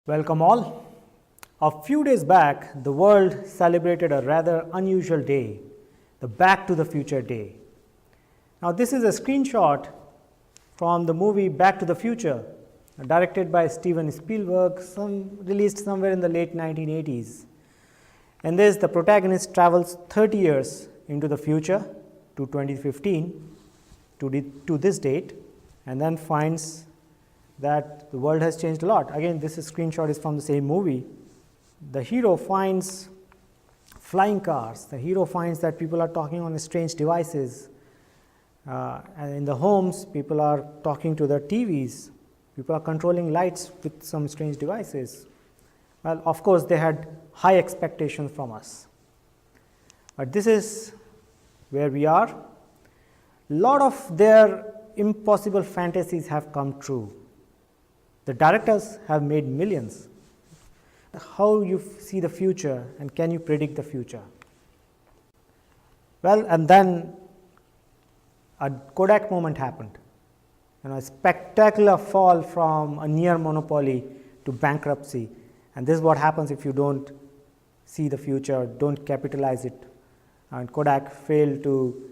Welcome all. A few days back, the world celebrated a rather unusual day, the Back to the Future Day. Now, this is a screenshot from the movie Back to the Future, directed by Steven Spielberg, released somewhere in the late 1980s. In this, the protagonist travels 30 years into the future to 2015 to this date, and then finds that the world has changed a lot. Again, this screenshot is from the same movie. The hero finds flying cars. The hero finds that people are talking on strange devices. And in the homes, people are talking to their TVs. People are controlling lights with some strange devices. Well, of course, they had high expectations from us. But this is where we are. A lot of their impossible fantasies have come true. The directors have made millions. How you see the future, and can you predict the future? Well, and then a Kodak moment happened. A spectacular fall from a near monopoly to bankruptcy. And this is what happens if you don't see the future, don't capitalize it. And Kodak failed to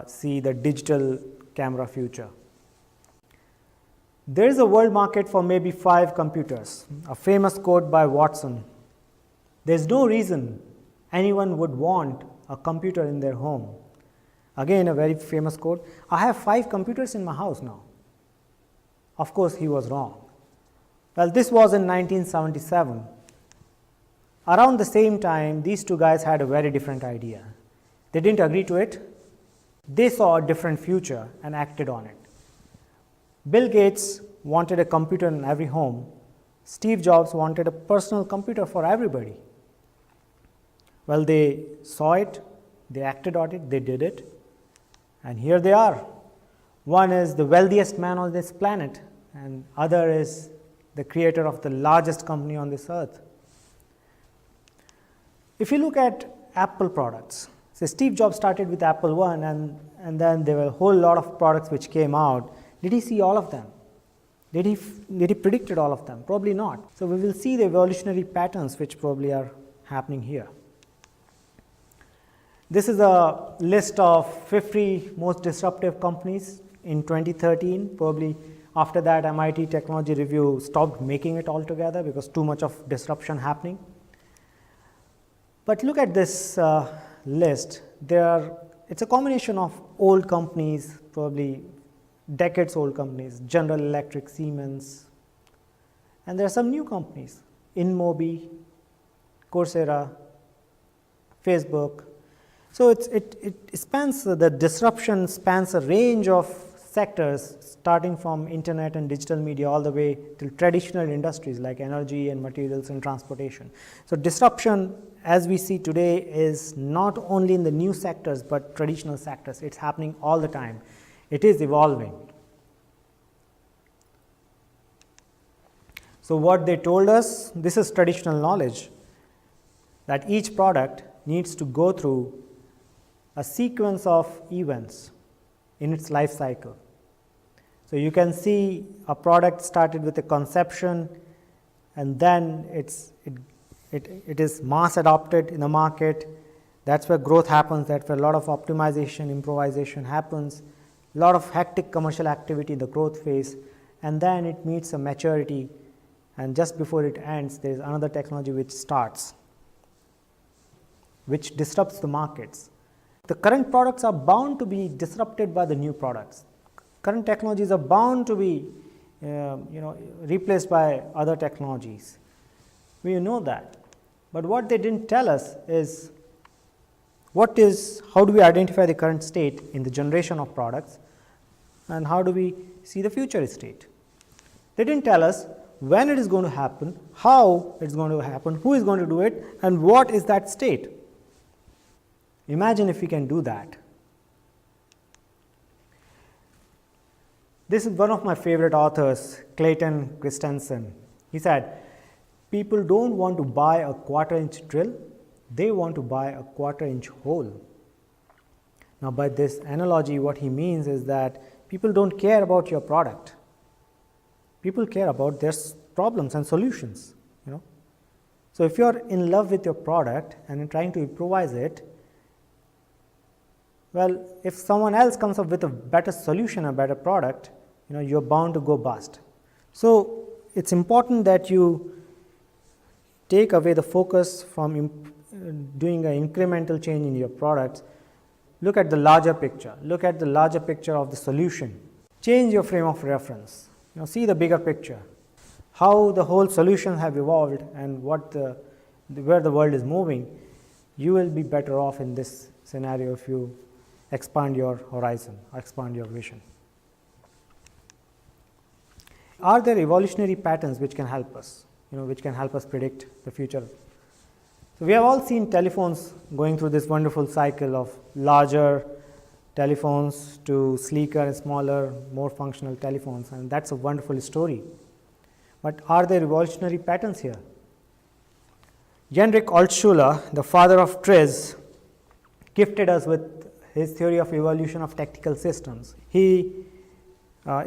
see the digital camera future. There is a world market for maybe 5 computers. A famous quote by Watson: "There is no reason anyone would want a computer in their home." Again, a very famous quote. I have 5 computers in my house now. Of course, he was wrong. Well, this was in 1977. Around the same time, these two guys had a very different idea. They didn't agree to it. They saw a different future and acted on it. Bill Gates wanted a computer in every home. Steve Jobs wanted a personal computer for everybody. Well, they saw it, they acted on it, they did it, and here they are. One is the wealthiest man on this planet, and other is the creator of the largest company on this earth. If you look at Apple products, so Steve Jobs started with Apple I, and then there were a whole lot of products which came out. Did he see all of them? Did he predict all of them? Probably not. So we will see the evolutionary patterns which probably are happening here. This is a list of 50 most disruptive companies in 2013. Probably after that, MIT Technology Review stopped making it altogether because too much of disruption happening. But look at this list. It's a combination of old companies, probably decades old companies, General Electric, Siemens, and there are some new companies, InMobi, Coursera, Facebook. So it spans, the disruption spans a range of sectors, starting from internet and digital media all the way to traditional industries like energy and materials and transportation. So disruption, as we see today, is not only in the new sectors but traditional sectors. It's happening all the time. It is evolving. So what they told us, this is traditional knowledge, that each product needs to go through a sequence of events in its life cycle. So you can see a product started with a conception, and then it is mass adopted in the market. That's where growth happens. That's where a lot of optimization, improvisation happens. A lot of hectic commercial activity in the growth phase, and then it meets a maturity, and just before it ends, there is another technology which starts, which disrupts the markets. The current products are bound to be disrupted by the new products. Current technologies are bound to be replaced by other technologies. We know that. But what they didn't tell us is how do we identify the current state in the generation of products, and how do we see the future state? They didn't tell us when it is going to happen, how it's going to happen, who is going to do it, and what is that state. Imagine if we can do that. This is one of my favorite authors, Clayton Christensen. He said, "People don't want to buy a quarter-inch drill, they want to buy a quarter-inch hole." Now, by this analogy, what he means is that people don't care about your product. People care about their problems and solutions. So if you are in love with your product and trying to improvise it, well, if someone else comes up with a better solution, a better product, you're bound to go bust. So it's important that you take away the focus from doing an incremental change in your products. Look at the larger picture. Look at the larger picture of the solution. Change your frame of reference. See the bigger picture. How the whole solutions have evolved and where the world is moving. You will be better off in this scenario if you expand your horizon, expand your vision. Are there evolutionary patterns which can help us, which can help us predict the future? So we have all seen telephones going through this wonderful cycle of larger telephones to sleeker and smaller, more functional telephones, and that's a wonderful story. But are there evolutionary patterns here? Heinrich Altshuler, the father of TRIZ, gifted us with his theory of evolution of tactical systems. He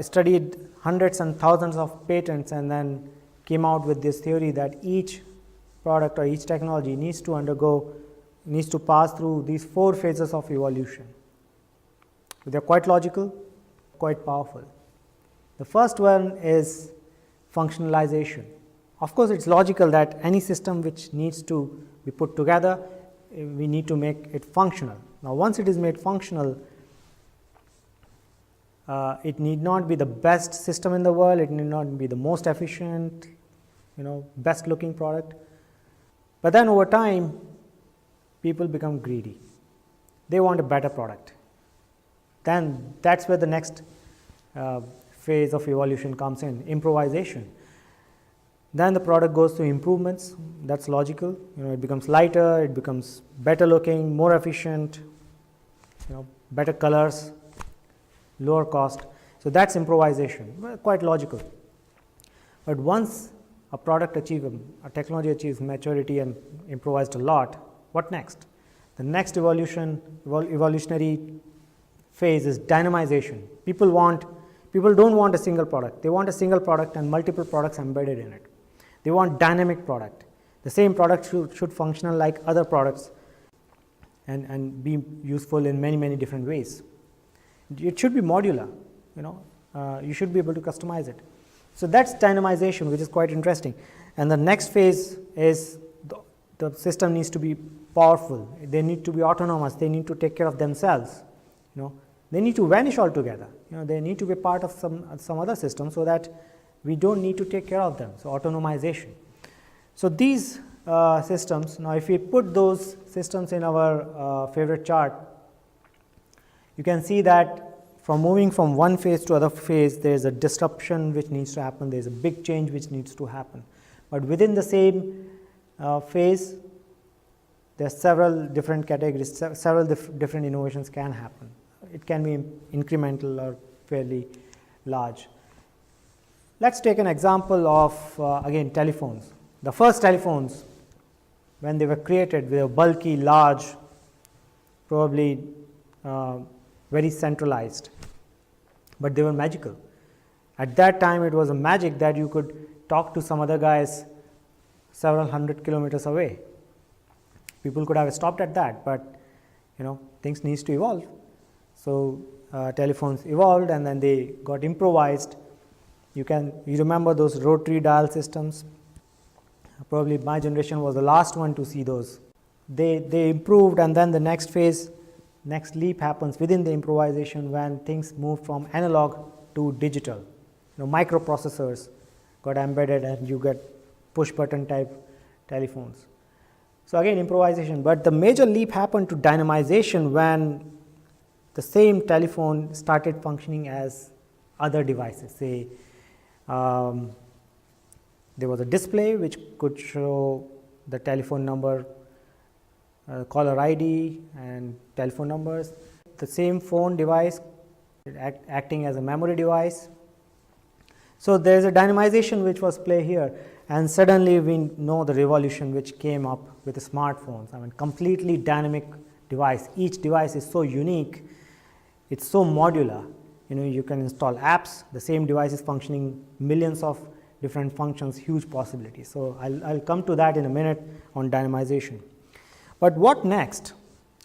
studied hundreds and thousands of patents and then came out with this theory that each product or each technology needs to pass through these 4 phases of evolution. They are quite logical, quite powerful. The first one is functionalization. Of course, it's logical that any system which needs to be put together, we need to make it functional. Now, once it is made functional, it need not be the best system in the world, it need not be the most efficient, best looking product. But then over time, people become greedy. They want a better product. Then that's where the next phase of evolution comes in, improvisation. Then the product goes through improvements. That's logical. It becomes lighter, it becomes better looking, more efficient, better colors, lower cost. So that's improvisation. Well, quite logical. But once a technology achieves maturity and improvised a lot, what next? The next evolutionary phase is dynamization. People don't want a single product. They want a single product and multiple products embedded in it. They want dynamic product. The same product should function like other products and be useful in many, many different ways. It should be modular, you should be able to customize it. So that's dynamization, which is quite interesting. And the next phase is the system needs to be powerful. They need to be autonomous. They need to take care of themselves. They need to vanish altogether. They need to be part of some other system so that we don't need to take care of them. So autonomization. So these systems, now if we put those systems in our favorite chart, you can see that from moving from one phase to other phase, there is a disruption which needs to happen. There is a big change which needs to happen. But within the same phase, there are several different categories, several different innovations can happen. It can be incremental or fairly large. Let's take an example of, again, telephones. The first telephones, when they were created, they were bulky, large, probably very centralized, but they were magical. At that time, it was a magic that you could talk to some other guys several hundred kilometers away. People could have stopped at that, but things needs to evolve. So telephones evolved and then they got improvised. You remember those rotary dial systems? Probably my generation was the last one to see those. They improved, and then the next phase, next leap happens within the improvisation when things moved from analog to digital. Microprocessors got embedded and you get push button type telephones. So again, improvisation. But the major leap happened to dynamization when the same telephone started functioning as other devices. Say there was a display which could show the telephone number, caller ID and telephone numbers. The same phone device acting as a memory device. So there is a dynamization which was play here, and suddenly we know the revolution which came up with the smartphones. Completely dynamic device. Each device is so unique, it's so modular. You can install apps. The same device is functioning millions of different functions, huge possibilities. So, I'll come to that in a minute on dynamization. But what next?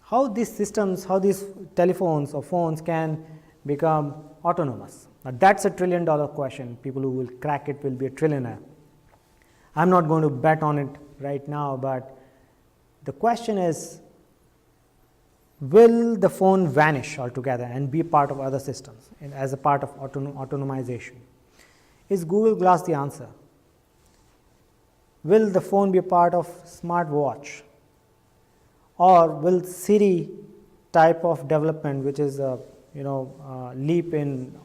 How these systems, how these telephones or phones can become autonomous? Now, that's a $1 trillion question. People who will crack it will be a trillionaire. I'm not going to bet on it right now, but the question is, will the phone vanish altogether and be part of other systems as a part of autonomization? Is Google Glass the answer? Will the phone be a part of smartwatch? Or will Siri type of development, which is a leap in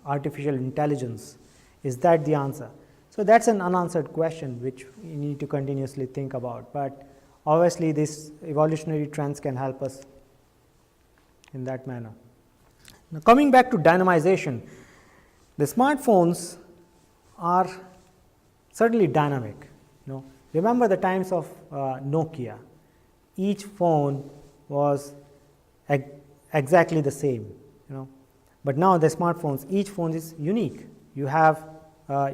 artificial intelligence, is that the answer? So, that's an unanswered question which you need to continuously think about, but obviously these evolutionary trends can help us in that manner. Now, coming back to dynamization, the smartphones are certainly dynamic. Remember the times of Nokia. Each phone was exactly the same, but now the smartphones, each phone is unique. You have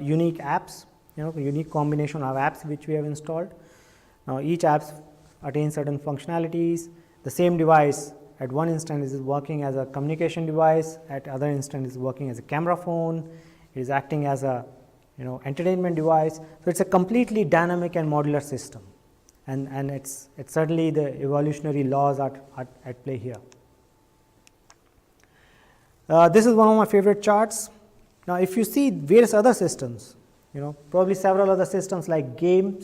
unique apps, unique combination of apps which we have installed. Now, each app attains certain functionalities. The same device at one instance is working as a communication device, at other instance is working as a camera phone, it is acting as a entertainment device. So, it is a completely dynamic and modular system, and it's certainly the evolutionary laws are at play here. This is one of my favorite charts. Now, if you see various other systems, probably several other systems like game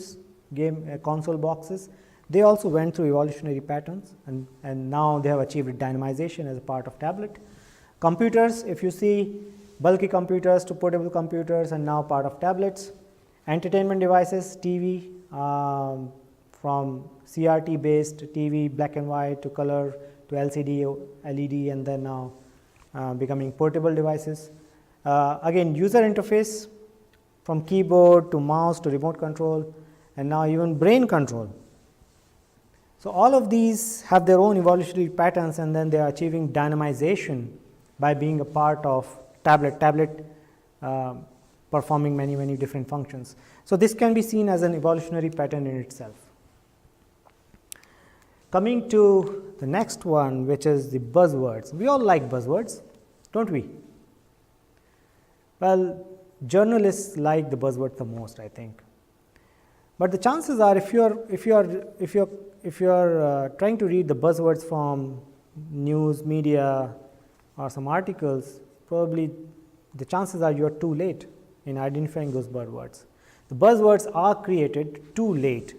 console boxes, they also went through evolutionary patterns, and now they have achieved dynamization as a part of tablet. Computers, if you see bulky computers to portable computers and now part of tablets. Entertainment devices, TV, from CRT based TV, black and white, to color, to LCD, LED, and then now becoming portable devices. Again, user interface, from keyboard to mouse to remote control, and now even brain control. So, all of these have their own evolutionary patterns, and then they are achieving dynamization by being a part of tablet performing many different functions. So, this can be seen as an evolutionary pattern in itself. Coming to the next one, which is the buzzwords. We all like buzzwords, don't we? Well, journalists like the buzzwords the most, I think. But the chances are, if you are trying to read the buzzwords from news, media, or some articles, probably the chances are you are too late in identifying those buzzwords. The buzzwords are created too late.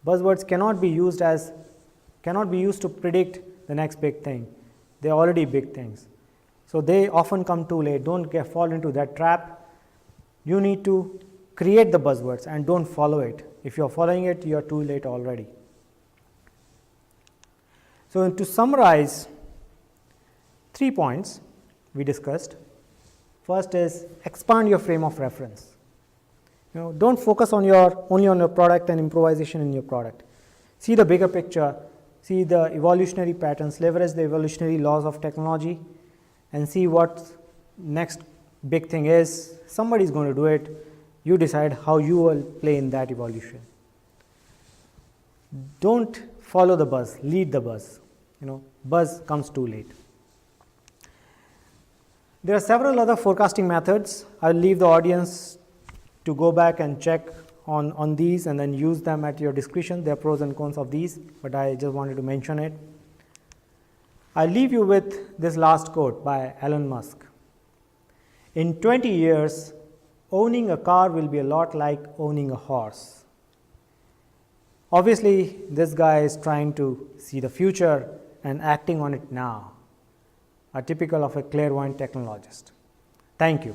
Buzzwords cannot be used to predict the next big thing. They are already big things. So, they often come too late. Don't fall into that trap. You need to create the buzzwords and don't follow it. If you are following it, you are too late already. So, to summarize, 3 points we discussed. First is expand your frame of reference. Don't focus on only on your product and improvisation in your product. See the bigger picture, see the evolutionary patterns, leverage the evolutionary laws of technology, and see what next big thing is. Somebody is going to do it. You decide how you will play in that evolution. Don't follow the buzz, lead the buzz. Buzz comes too late. There are several other forecasting methods. I will leave the audience to go back and check on these and then use them at your discretion. There are pros and cons of these, but I just wanted to mention it. I leave you with this last quote by Elon Musk. In 20 years, owning a car will be a lot like owning a horse. Obviously, this guy is trying to see the future and acting on it now, typical of a clairvoyant technologist. Thank you.